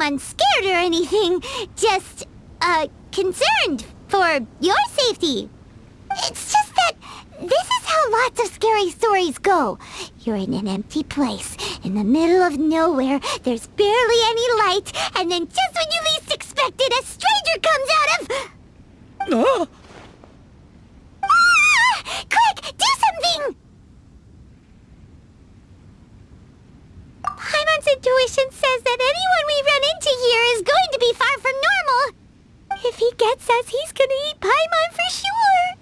Paimon scared or anything. Just, concerned for your safety. It's just that this is how lots of scary stories go. You're in an empty place, in the middle of nowhere, there's barely any light, and then just when you least expect it, a stranger comes out of... Oh! Ah! Quick, do something! Paimon's intuition says that anyone we run into here is going to be far from normal. If he gets us, he's gonna eat Paimon for sure.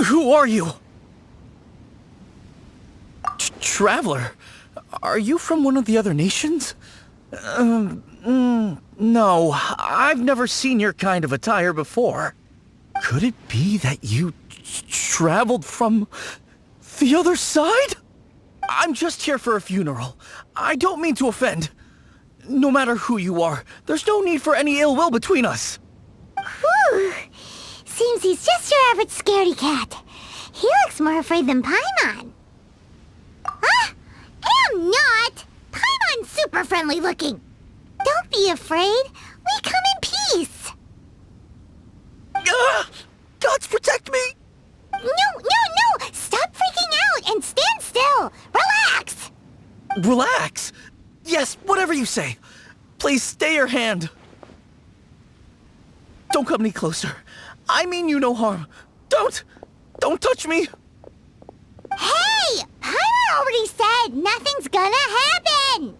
Who are you? Traveler? Are you from one of the other nations? No, I've never seen your kind of attire before. Could it be that you traveled from the other side? I'm just here for a funeral. I don't mean to offend. No matter who you are, there's no need for any ill will between us. Whew. Seems he's just your average scaredy cat. He looks more afraid than Paimon. Ah! I'm not! Paimon's super friendly looking. Don't be afraid. We come in peace. Gods protect me! No! Stop freaking out and stand still. Relax. Relax? Yes, whatever you say. Please stay your hand. Don't come any closer. I mean you no harm. Don't touch me. Hey! Paimon already said nothing's gonna happen.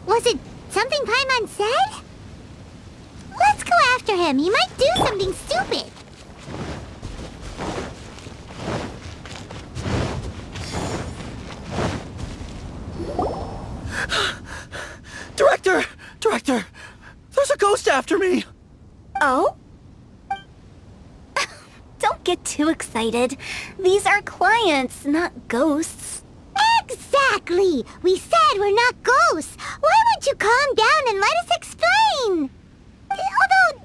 Was it something Paimon said? Let's go after him. He might do something stupid. Director! There's a ghost after me! Oh? Don't get too excited. These are clients, not ghosts. Exactly! We said we're not ghosts. Why won't you calm down and let us explain? Although,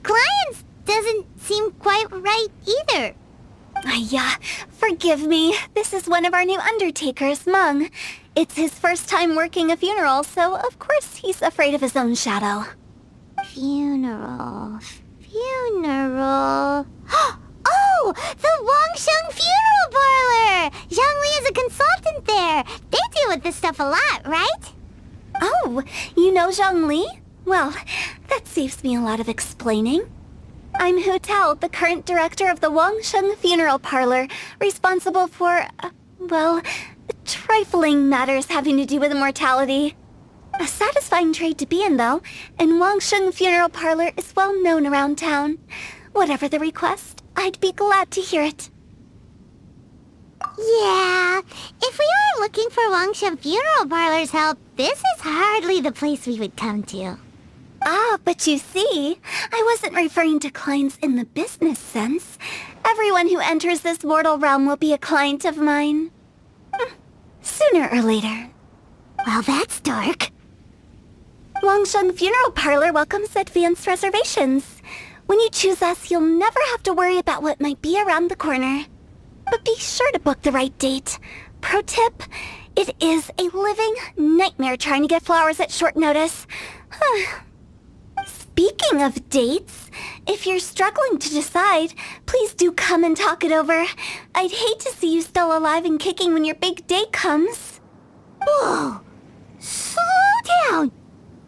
clients doesn't seem quite right either. Yeah, forgive me. This is one of our new undertakers, Mung. It's his first time working a funeral, so of course he's afraid of his own shadow. Funeral. Oh! The Wangsheng Funeral Parlor! Zhongli is a consultant there. They deal with this stuff a lot, right? Oh, you know Zhongli? Well, that saves me a lot of explaining. I'm Hu Tao, the current director of the Wangsheng Funeral Parlor, responsible for, trifling matters having to do with immortality. A satisfying trade to be in, though, and Wangsheng Funeral Parlor is well known around town. Whatever the request, I'd be glad to hear it. Yeah, if we are looking for Wangsheng Funeral Parlor's help, this is hardly the place we would come to. Ah, but you see, I wasn't referring to clients in the business sense. Everyone who enters this mortal realm will be a client of mine. Sooner or later. Well, that's dark. Wangsheng Funeral Parlor welcomes advanced reservations. When you choose us, you'll never have to worry about what might be around the corner. But be sure to book the right date. Pro tip, it is a living nightmare trying to get flowers at short notice. Speaking of dates, if you're struggling to decide, please do come and talk it over. I'd hate to see you still alive and kicking when your big day comes. Whoa! Slow down!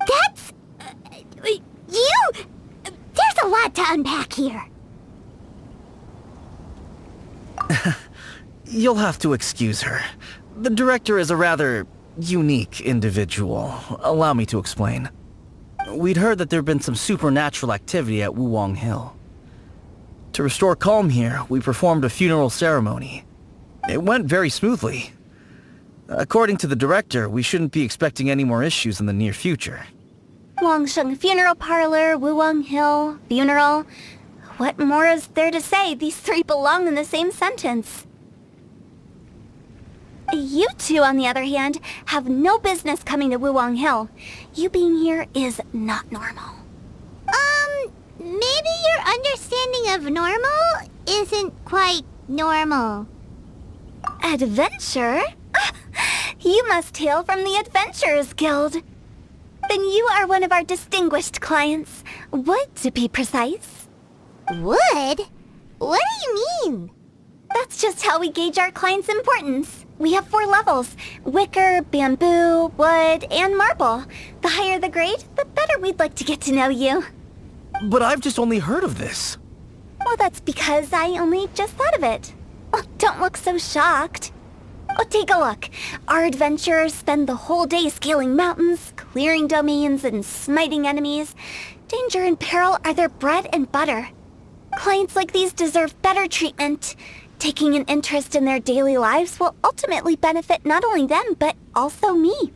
That's... There's a lot to unpack here. You'll have to excuse her. The director is a rather unique individual. Allow me to explain. We'd heard that there'd been some supernatural activity at Wuwang Hill. To restore calm here, we performed a funeral ceremony. It went very smoothly. According to the director, we shouldn't be expecting any more issues in the near future. Wangsheng Funeral Parlor, Wuwang Hill, funeral. What more is there to say? These three belong in the same sentence. You two, on the other hand, have no business coming to Wuwang Hill. You being here is not normal. Maybe your understanding of normal isn't quite Normal. Adventure? You must hail from the Adventurers Guild. Then you are one of our distinguished clients. Wood, to be precise. Wood? What do you mean? That's just how we gauge our clients' importance. We have 4 levels: wicker, bamboo, wood, and marble. The higher the grade, the better we'd like to get to know you. But I've just only heard of this. Well, that's because I only just thought of it. Oh, don't look so shocked. Oh, take a look. Our adventurers spend the whole day scaling mountains, clearing domains, and smiting enemies. Danger and peril are their bread and butter. Clients like these deserve better treatment. Taking an interest in their daily lives will ultimately benefit not only them, but also me.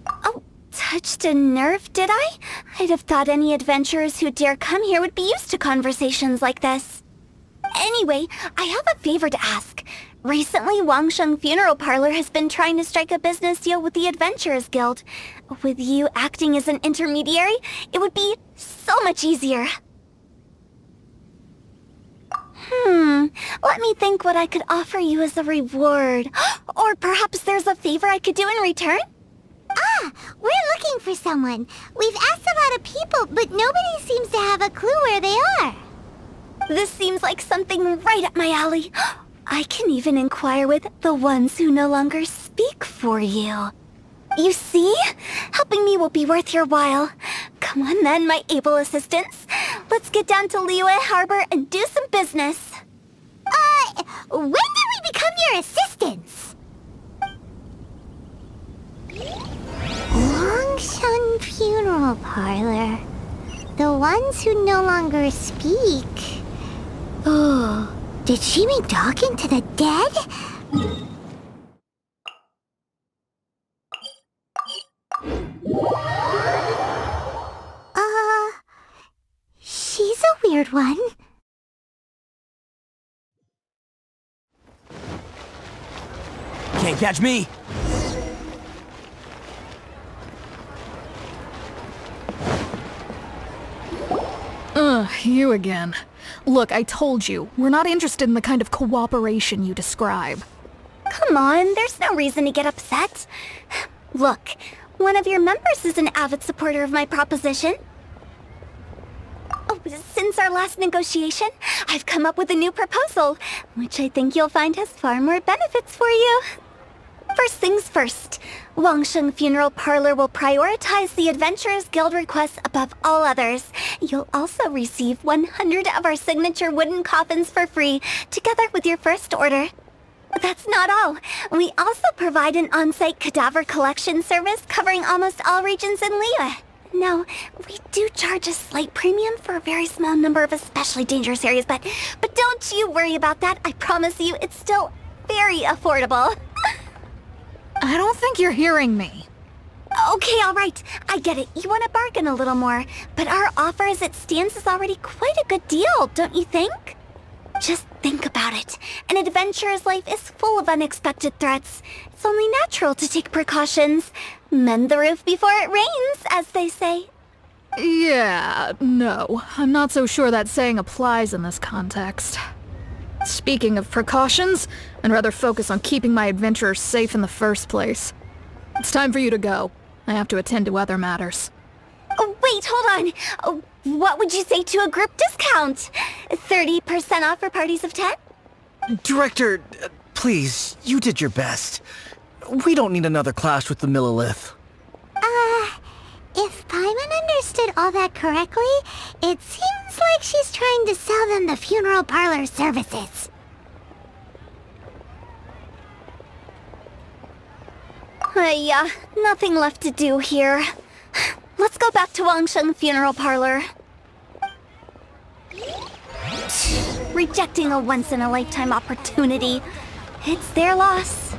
Oh, touched a nerve, did I? I'd have thought any adventurers who dare come here would be used to conversations like this. Anyway, I have a favor to ask. Recently, Wangsheng Funeral Parlor has been trying to strike a business deal with the Adventurers Guild. With you acting as an intermediary, it would be so much easier. Let me think what I could offer you as a reward. Or perhaps there's a favor I could do in return? Ah, we're looking for someone. We've asked a lot of people, but nobody seems to have a clue where they are. This seems like something right up my alley. I can even inquire with the ones who no longer speak for you. You see? Helping me will be worth your while. Come on then, my able assistants. Let's get down to Liyue Harbor and do some business. When did we become your assistants? Longshun Funeral Parlor. The ones who no longer speak. Oh, did she mean talking to the dead? She's a weird one. Can't catch me! You again. Look, I told you, we're not interested in the kind of cooperation you describe. Come on, there's no reason to get upset. Look, one of your members is an avid supporter of my proposition. Oh, since our last negotiation, I've come up with a new proposal, which I think you'll find has far more benefits for you. First things first, Wangsheng Funeral Parlor will prioritize the Adventurers Guild requests above all others. You'll also receive 100 of our signature wooden coffins for free, together with your first order. That's not all. We also provide an on-site cadaver collection service covering almost all regions in Liyue. Now, we do charge a slight premium for a very small number of especially dangerous areas, but don't you worry about that. I promise you, it's still very affordable. I don't think you're hearing me. Okay, all right. I get it. You want to bargain a little more, but our offer as it stands is already quite a good deal, don't you think? Just think about it. An adventurer's life is full of unexpected threats. It's only natural to take precautions. Mend the roof before it rains, as they say. Yeah, no. I'm not so sure that saying applies in this context. Speaking of precautions, I'd rather focus on keeping my adventurers safe in the first place. It's time for you to go. I have to attend to other matters. Oh, wait, hold on. Oh, what would you say to a group discount? 30% off for parties of 10? Director, please, you did your best. We don't need another clash with the Millilith. If Paimon understood all that correctly, it seems like she's trying to sell them the funeral parlor services. Yeah, nothing left to do here. Let's go back to Wangsheng Funeral Parlor. Rejecting a once-in-a-lifetime opportunity. It's their loss.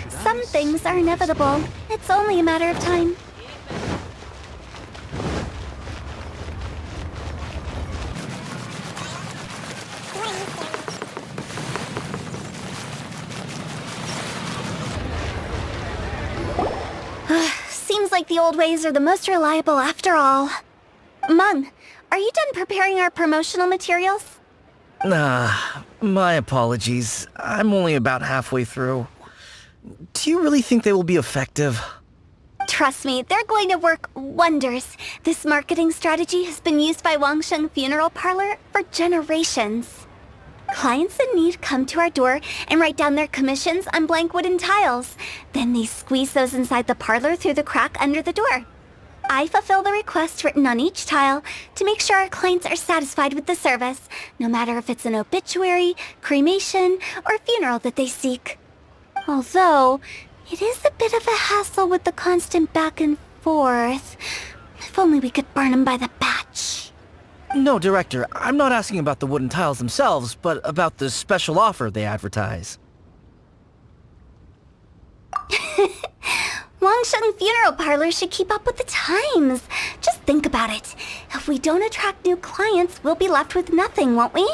Some things are inevitable. It's only a matter of time. Seems like the old ways are the most reliable after all. Mung, are you done preparing our promotional materials? My apologies. I'm only about halfway through. Do you really think they will be effective? Trust me, they're going to work wonders. This marketing strategy has been used by Wangsheng Funeral Parlor for generations. Clients in need come to our door and write down their commissions on blank wooden tiles. Then they squeeze those inside the parlor through the crack under the door. I fulfill the request written on each tile to make sure our clients are satisfied with the service, no matter if it's an obituary, cremation, or funeral that they seek. Although, it is a bit of a hassle with the constant back and forth. If only we could burn them by the batch. No, Director, I'm not asking about the wooden tiles themselves, but about the special offer they advertise. Wangsheng Funeral Parlor should keep up with the times. Just think about it. If we don't attract new clients, we'll be left with nothing, won't we?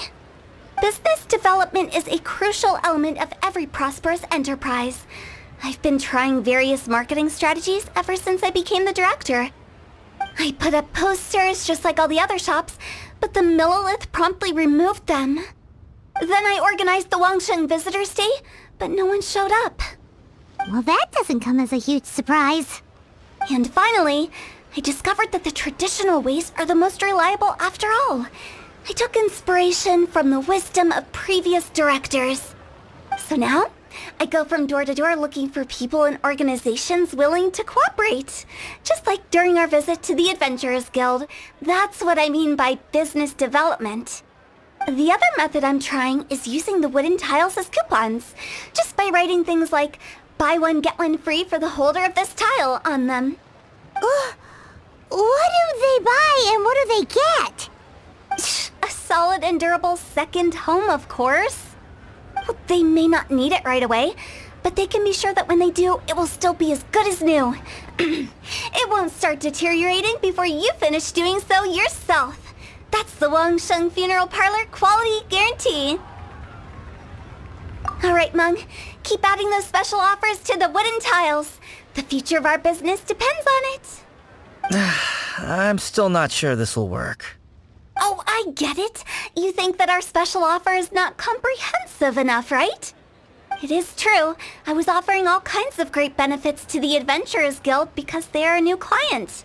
Business development is a crucial element of every prosperous enterprise. I've been trying various marketing strategies ever since I became the director. I put up posters just like all the other shops, but the Millilith promptly removed them. Then I organized the Wangsheng Visitors Day, but no one showed up. Well, that doesn't come as a huge surprise. And finally, I discovered that the traditional ways are the most reliable after all. I took inspiration from the wisdom of previous directors. So now, I go from door to door looking for people and organizations willing to cooperate. Just like during our visit to the Adventurers Guild. That's what I mean by business development. The other method I'm trying is using the wooden tiles as coupons. Just by writing things like, buy one, get one free for the holder of this tile on them. What do they buy and what do they get? A solid and durable second home, of course. Well, they may not need it right away, but they can be sure that when they do, it will still be as good as new. It won't start deteriorating before you finish doing so yourself. That's the Wangsheng Funeral Parlor quality guarantee. Alright, Mung. Keep adding those special offers to the wooden tiles. The future of our business depends on it. I'm still not sure this will work. Oh, I get it. You think that our special offer is not comprehensive enough, right? It is true. I was offering all kinds of great benefits to the Adventurers Guild because they are a new client.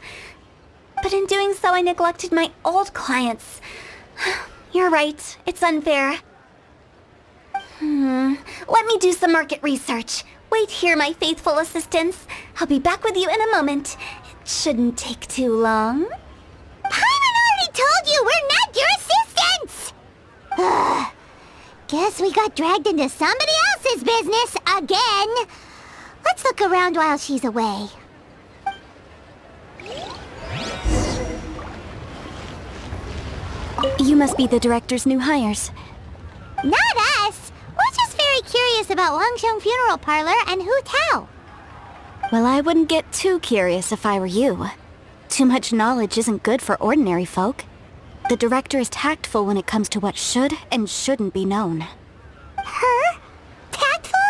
But in doing so, I neglected my old clients. You're right. It's unfair. Let me do some market research. Wait here, my faithful assistants. I'll be back with you in a moment. It shouldn't take too long. Paimon already told you we're not your assistants! Guess we got dragged into somebody else's business again. Let's look around while she's away. You must be the director's new hires. Not us! We're just very curious about Wangsheng Funeral Parlor and Hu Tao. Well, I wouldn't get too curious if I were you. Too much knowledge isn't good for ordinary folk. The director is tactful when it comes to what should and shouldn't be known. Her? Tactful?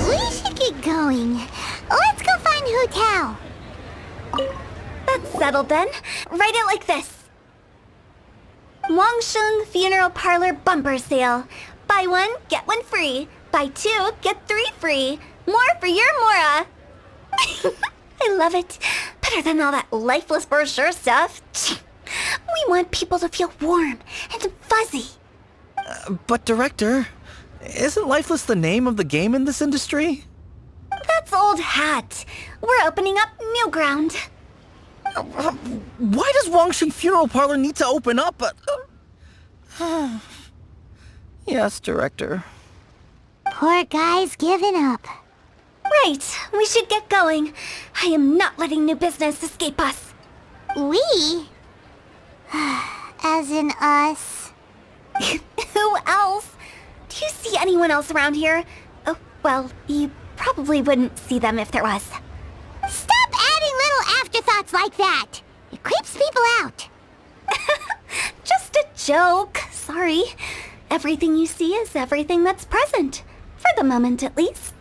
We should get going. Let's go find Hu Tao. That's settled then. Write it like this. Wangsheng Funeral Parlor Bumper Sale. Buy one, get one free. Buy two, get three free. More for your Mora. I love it. Better than all that lifeless brochure stuff. We want people to feel warm and fuzzy. But Director, isn't Lifeless the name of the game in this industry? That's old hat. We're opening up new ground. Why does Wangsheng Funeral Parlor need to open up? Yes, Director. Poor guy's given up. Right, we should get going. I am not letting new business escape us. We? As in us. Who else? Do you see anyone else around here? Oh, well, you probably wouldn't see them if there was. Stop adding little afterthoughts like that! It creeps people out. joke. Sorry. Everything you see is everything that's present. For the moment, at least.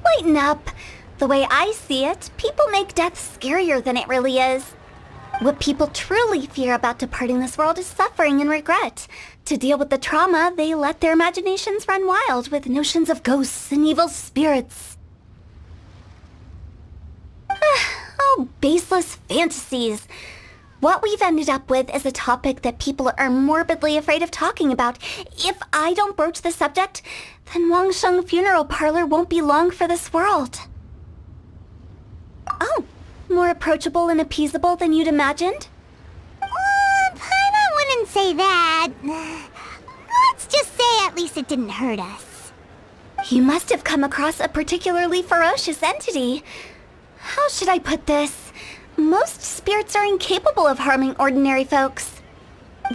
Lighten up. The way I see it, people make death scarier than it really is. What people truly fear about departing this world is suffering and regret. To deal with the trauma, they let their imaginations run wild with notions of ghosts and evil spirits. Oh, baseless fantasies. What we've ended up with is a topic that people are morbidly afraid of talking about. If I don't broach the subject, then Wangsheng Funeral Parlor won't be long for this world. Oh, more approachable and appeasable than you'd imagined? Paimon wouldn't say that. Let's just say at least it didn't hurt us. You must have come across a particularly ferocious entity. How should I put this? Most spirits are incapable of harming ordinary folks.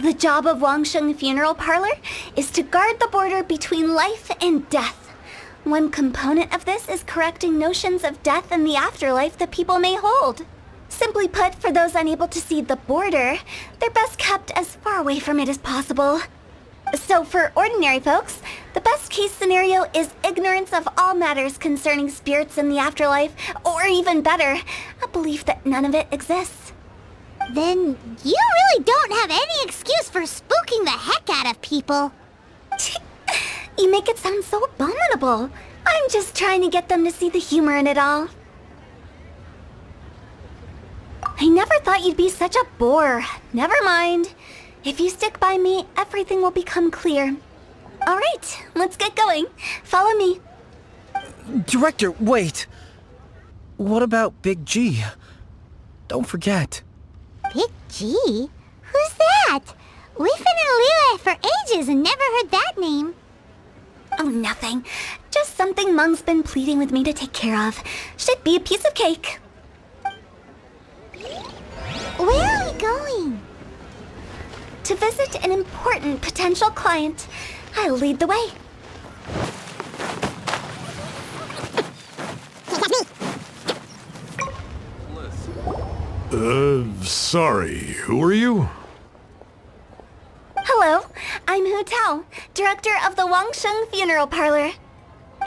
The job of Wangsheng Funeral Parlor is to guard the border between life and death. One component of this is correcting notions of death and the afterlife that people may hold. Simply put, for those unable to see the border, they're best kept as far away from it as possible. So for ordinary folks, the best case scenario is ignorance of all matters concerning spirits in the afterlife, or even better, a belief that none of it exists. Then you really don't have any excuse for spooking the heck out of people. You make it sound so abominable. I'm just trying to get them to see the humor in it all. I never thought you'd be such a bore. Never mind. If you stick by me, everything will become clear. All right, let's get going. Follow me. Director, wait! What about Big G? Don't forget. Big G? Who's that? We've been in Liyue for ages and never heard that name. Oh, nothing. Just something Mung's been pleading with me to take care of. Should be a piece of cake. Where are we going? To visit an important potential client. I'll lead the way. Sorry, who are you? Hello, I'm Hu Tao, director of the Wangsheng Funeral Parlor.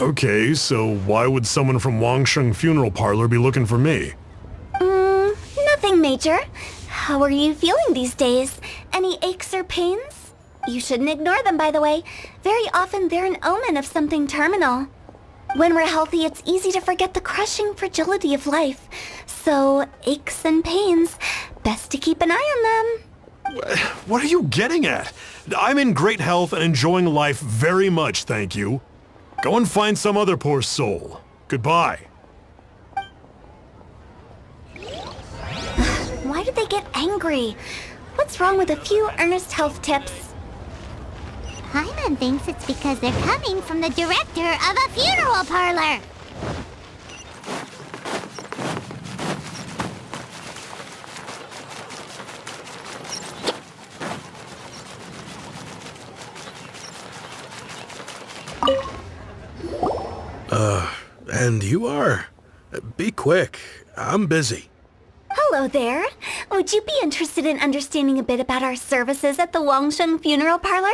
Okay, so why would someone from Wangsheng Funeral Parlor be looking for me? Nothing major. How are you feeling these days? Any aches or pains? You shouldn't ignore them, by the way. Very often they're an omen of something terminal. When we're healthy, it's easy to forget the crushing fragility of life. So, aches and pains, best to keep an eye on them. What are you getting at? I'm in great health and enjoying life very much, thank you. Go and find some other poor soul. Goodbye. Why do they get angry? What's wrong with a few earnest health tips? Paimon thinks it's because they're coming from the director of a funeral parlor. And you are? Be quick. I'm busy. Hello there. Would you be interested in understanding a bit about our services at the Wangsheng Funeral Parlor?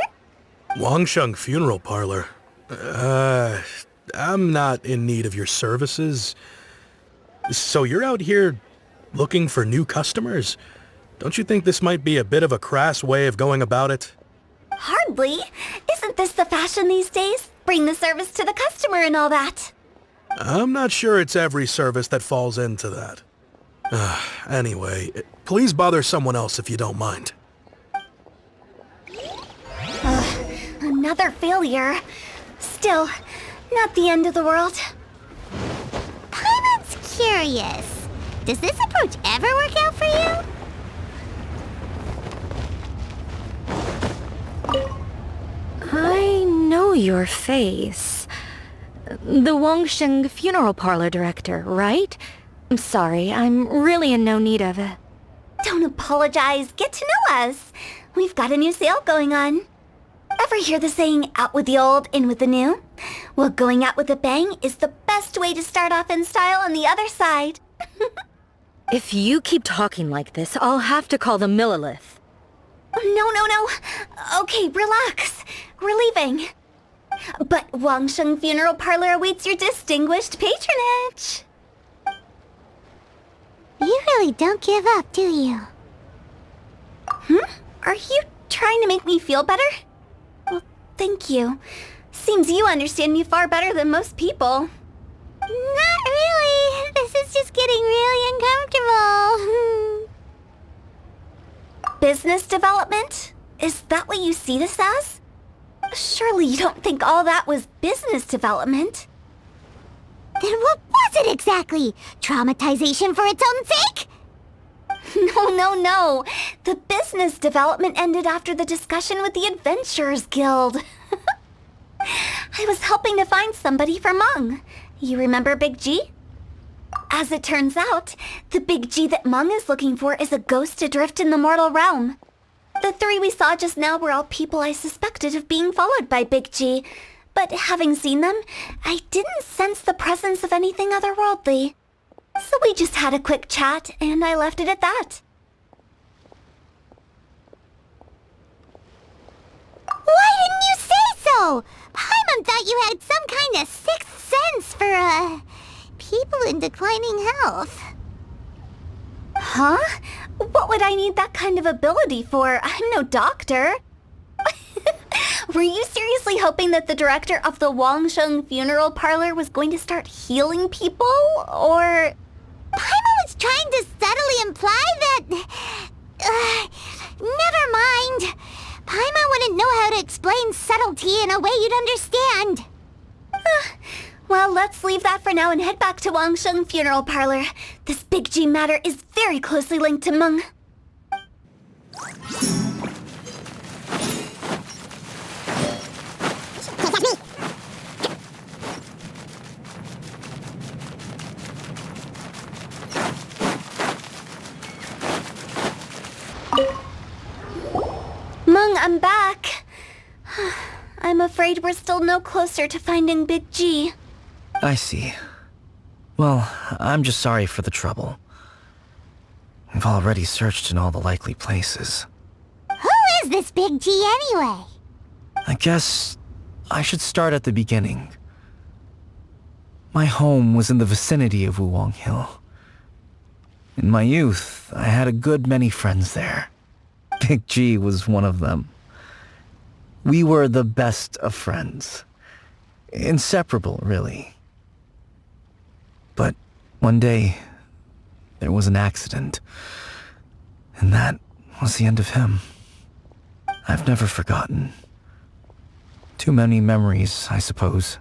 Wangsheng Funeral Parlor? I'm not in need of your services. So you're out here looking for new customers? Don't you think this might be a bit of a crass way of going about it? Hardly. Isn't this the fashion these days? Bring the service to the customer and all that. I'm not sure it's every service that falls into that. Anyway, please bother someone else if you don't mind. Another failure. Still, not the end of the world. Paimon's curious. Does this approach ever work out for you? I know your face. The Wangsheng Funeral Parlor director, right? I'm sorry, I'm really in no need of it. Don't apologize. Get to know us. We've got a new sale going on. Ever hear the saying, out with the old, in with the new? Well, going out with a bang is the best way to start off in style on the other side. If you keep talking like this, I'll have to call the Millilith. No. Okay, relax. We're leaving. But Wangsheng Funeral Parlor awaits your distinguished patronage. You really don't give up, do you? Are you trying to make me feel better? Well, thank you. Seems you understand me far better than most people. Not really. This is just getting really uncomfortable. Business development? Is that what you see this as? Surely you don't think all that was business development. Then what was it exactly? Traumatization for its own sake? No. The business development ended after the discussion with the Adventurers Guild. I was helping to find somebody for Meng. You remember Big G? As it turns out, the Big G that Meng is looking for is a ghost adrift in the mortal realm. The three we saw just now were all people I suspected of being followed by Big G, but having seen them, I didn't sense the presence of anything otherworldly. So we just had a quick chat, and I left it at that. Why didn't you say so? Paimon thought you had some kind of sixth sense for, people in declining health. Huh? What would I need that kind of ability for? I'm no doctor. Were you seriously hoping that the director of the Wangsheng Funeral Parlor was going to start healing people, or... Paimon was trying to subtly imply that... never mind. Paimon wouldn't know how to explain subtlety in a way you'd understand. Well, let's leave that for now and head back to Wangsheng Funeral Parlor. This Big G matter is very closely linked to Meng. Meng, I'm back. I'm afraid we're still no closer to finding Big G. I see. Well, I'm just sorry for the trouble. We've already searched in all the likely places. Who is this Big G anyway? I guess I should start at the beginning. My home was in the vicinity of Wuwang Hill. In my youth, I had a good many friends there. Big G was one of them. We were the best of friends. Inseparable, really. But one day, there was an accident. And that was the end of him. I've never forgotten. Too many memories, I suppose.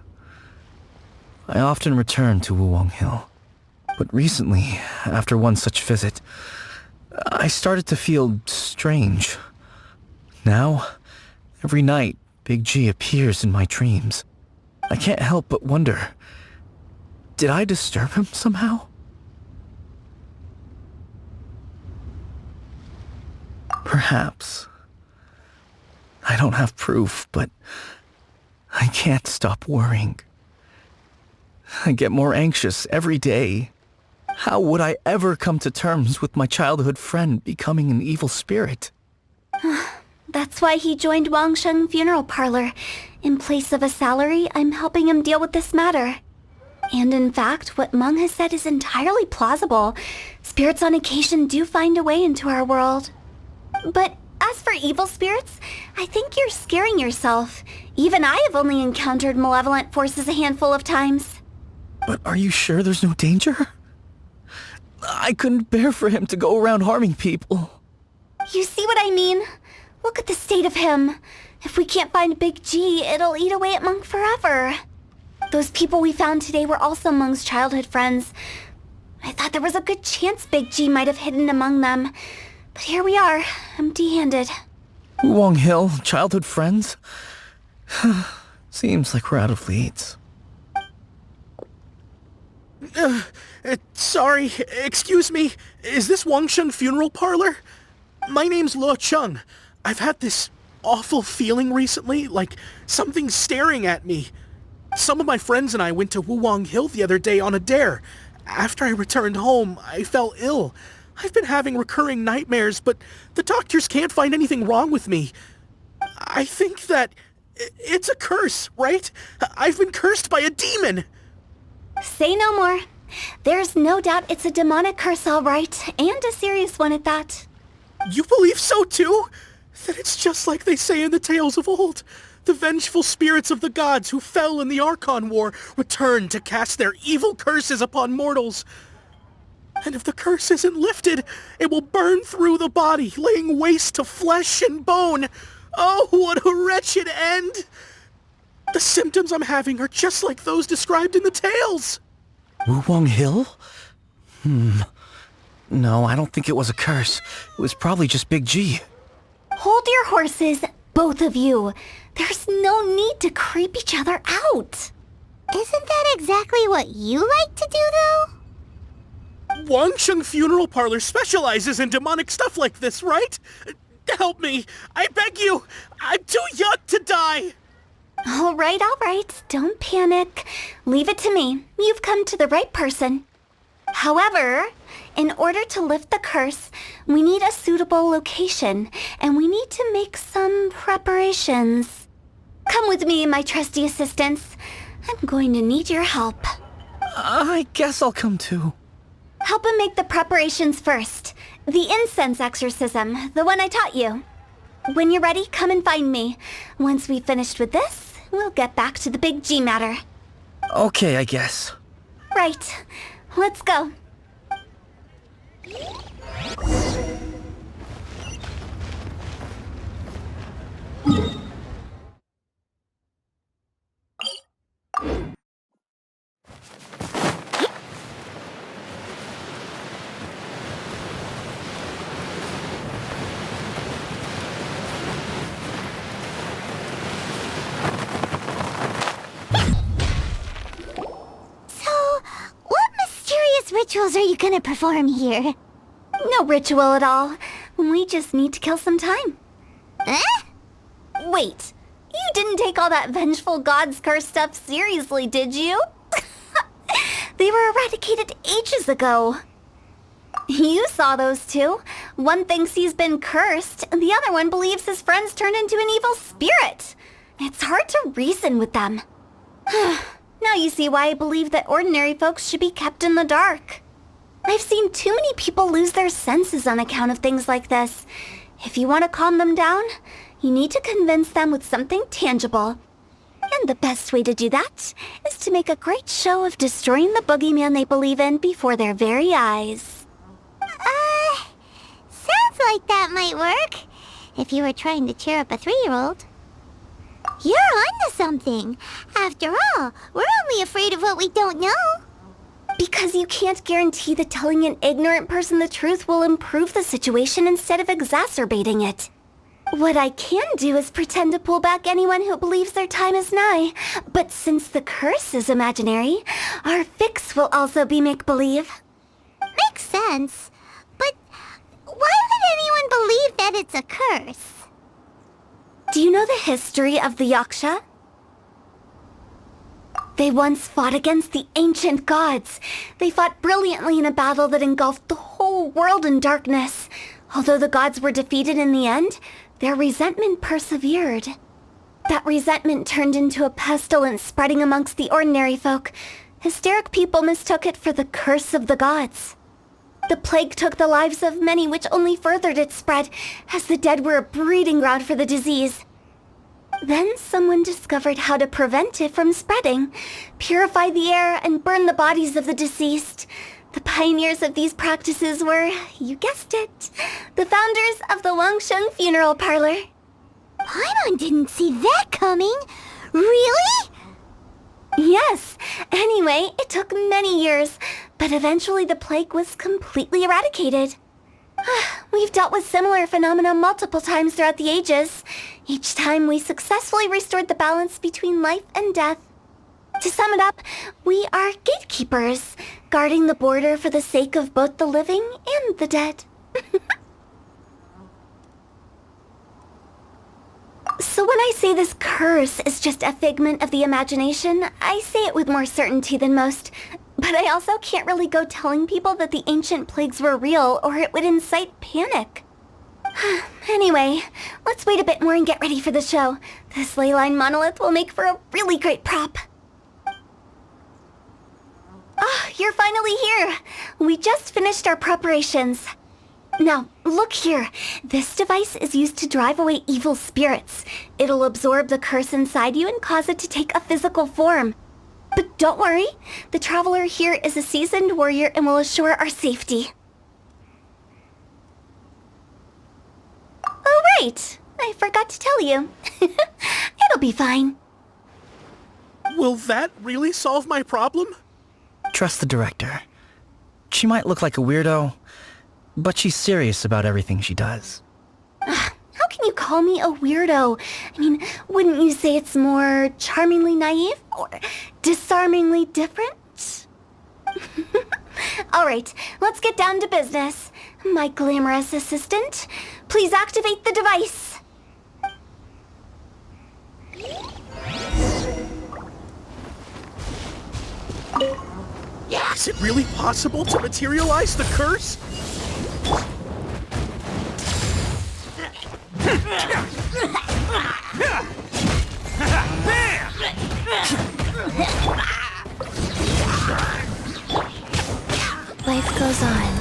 I often return to Wuwang Hill. But recently, after one such visit, I started to feel strange. Now, every night, Big G appears in my dreams. I can't help but wonder, did I disturb him somehow? Perhaps. I don't have proof, but I can't stop worrying. I get more anxious every day. How would I ever come to terms with my childhood friend becoming an evil spirit? That's why he joined Wangsheng Funeral Parlor. In place of a salary, I'm helping him deal with this matter. And in fact, what Meng has said is entirely plausible. Spirits on occasion do find a way into our world. But as for evil spirits, I think you're scaring yourself. Even I have only encountered malevolent forces a handful of times. But are you sure there's no danger? I couldn't bear for him to go around harming people. You see what I mean? Look at the state of him. If we can't find Big G, it'll eat away at Meng forever. Those people we found today were also Meng's childhood friends. I thought there was a good chance Big G might have hidden among them. But here we are, empty-handed. Wuwang Hill, childhood friends? Seems like we're out of leads. Sorry, excuse me. Is this Wangsheng Funeral Parlor? My name's Luo Chung. I've had this awful feeling recently, like something's staring at me. Some of my friends and I went to Wuwang Hill the other day on a dare. After I returned home, I fell ill. I've been having recurring nightmares, but the doctors can't find anything wrong with me. I think that it's a curse, right? I've been cursed by a demon. Say no more. There's no doubt it's a demonic curse, all right, and a serious one at that. You believe so too? Then it's just like they say in the tales of old. The vengeful spirits of the gods who fell in the Archon War return to cast their evil curses upon mortals. And if the curse isn't lifted, it will burn through the body, laying waste to flesh and bone. Oh, what a wretched end! The symptoms I'm having are just like those described in the tales. Wuwang Hill? No, I don't think it was a curse. It was probably just Big G. Hold your horses, both of you. There's no need to creep each other out. Isn't that exactly what you like to do, though? Wangsheng Funeral Parlor specializes in demonic stuff like this, right? Help me. I beg you. I'm too young to die. All right. Don't panic. Leave it to me. You've come to the right person. However, in order to lift the curse, we need a suitable location, and we need to make some preparations. Come with me, my trusty assistants. I'm going to need your help. I guess I'll come too. Help him make the preparations first. The incense exorcism, the one I taught you. When you're ready, come and find me. Once we've finished with this, we'll get back to the Big G matter. Okay, I guess. Right. Let's go. Rituals are you gonna perform here? No ritual at all. We just need to kill some time. Eh? Wait, you didn't take all that vengeful god's curse stuff seriously, did you? They were eradicated ages ago. You saw those two. One thinks he's been cursed, and the other one believes his friends turned into an evil spirit. It's hard to reason with them. Now you see why I believe that ordinary folks should be kept in the dark. I've seen too many people lose their senses on account of things like this. If you want to calm them down, you need to convince them with something tangible. And the best way to do that is to make a great show of destroying the boogeyman they believe in before their very eyes. Sounds like that might work. If you were trying to cheer up a 3-year-old. You're onto something. After all, we're only afraid of what we don't know. Because you can't guarantee that telling an ignorant person the truth will improve the situation instead of exacerbating it. What I can do is pretend to pull back anyone who believes their time is nigh. But since the curse is imaginary, our fix will also be make-believe. Makes sense. But why would anyone believe that it's a curse? Do you know the history of the Yaksha? They once fought against the ancient gods. They fought brilliantly in a battle that engulfed the whole world in darkness. Although the gods were defeated in the end, their resentment persevered. That resentment turned into a pestilence spreading amongst the ordinary folk. Hysteric people mistook it for the curse of the gods. The plague took the lives of many, which only furthered its spread, as the dead were a breeding ground for the disease. Then someone discovered how to prevent it from spreading, purify the air, and burn the bodies of the deceased. The pioneers of these practices were, you guessed it, the founders of the Wangsheng Funeral Parlor. Paimon didn't see that coming. Really? Yes. Anyway, it took many years, but eventually the plague was completely eradicated. We've dealt with similar phenomena multiple times throughout the ages. Each time we successfully restored the balance between life and death. To sum it up, we are gatekeepers, guarding the border for the sake of both the living and the dead. So when I say this curse is just a figment of the imagination, I say it with more certainty than most. But I also can't really go telling people that the ancient plagues were real, or it would incite panic. Anyway, let's wait a bit more and get ready for the show. This ley line monolith will make for a really great prop. Ah, you're finally here! We just finished our preparations. Now, look here. This device is used to drive away evil spirits. It'll absorb the curse inside you and cause it to take a physical form. But don't worry, the traveler here is a seasoned warrior and will assure our safety. Oh, right! I forgot to tell you. It'll be fine. Will that really solve my problem? Trust the director. She might look like a weirdo, but she's serious about everything she does. How can you call me a weirdo? I mean, wouldn't you say it's more charmingly naive or disarmingly different? All right, let's get down to business. My glamorous assistant, please activate the device. Is it really possible to materialize the curse? Life goes on.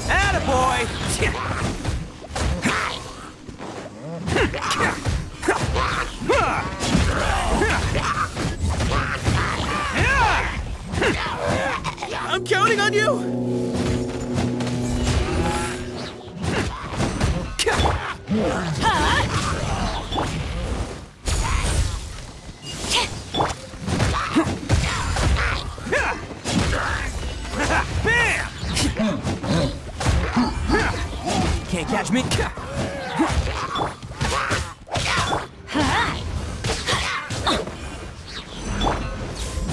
Attaboy! I'm counting on you! Can't catch me.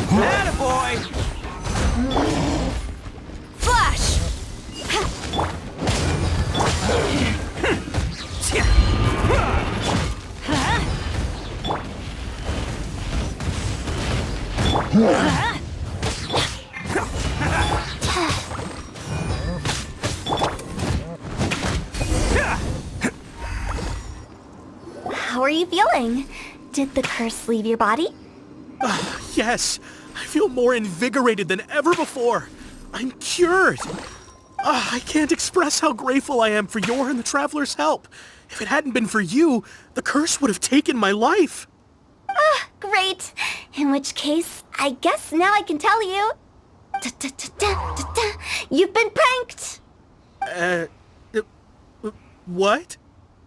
Attaboy! Flash! How are you feeling? Did the curse leave your body? Yes, I feel more invigorated than ever before. I'm cured. I can't express how grateful I am for your and the Traveler's help. If it hadn't been for you, the curse would have taken my life. Great. In which case, I guess now I can tell you. You've been pranked! What?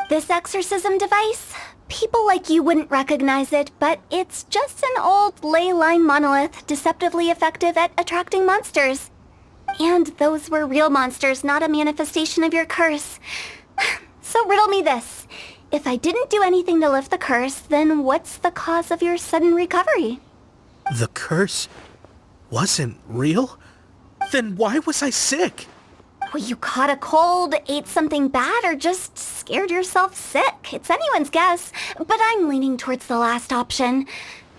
This exorcism device? People like you wouldn't recognize it, but it's just an old ley line monolith deceptively effective at attracting monsters. And those were real monsters, not a manifestation of your curse. So riddle me this. If I didn't do anything to lift the curse, then what's the cause of your sudden recovery? The curse wasn't real? Then why was I sick? Well, you caught a cold, ate something bad, or just scared yourself sick. It's anyone's guess, but I'm leaning towards the last option.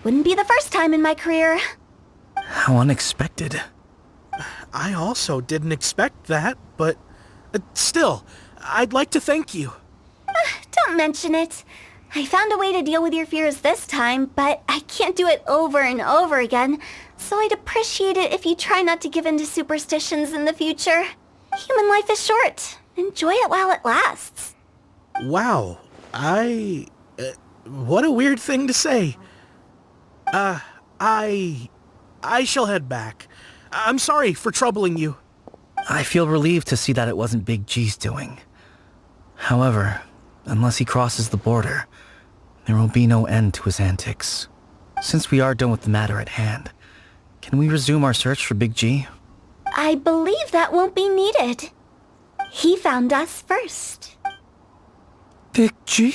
Wouldn't be the first time in my career. How unexpected. I also didn't expect that, but still, I'd like to thank you. Don't mention it. I found a way to deal with your fears this time, but I can't do it over and over again, so I'd appreciate it if you try not to give in to superstitions in the future. Human life is short. Enjoy it while it lasts. Wow, what a weird thing to say. I shall head back. I'm sorry for troubling you. I feel relieved to see that it wasn't Big G's doing. However, unless he crosses the border, there will be no end to his antics. Since we are done with the matter at hand, can we resume our search for Big G? I believe that won't be needed. He found us first. Big G?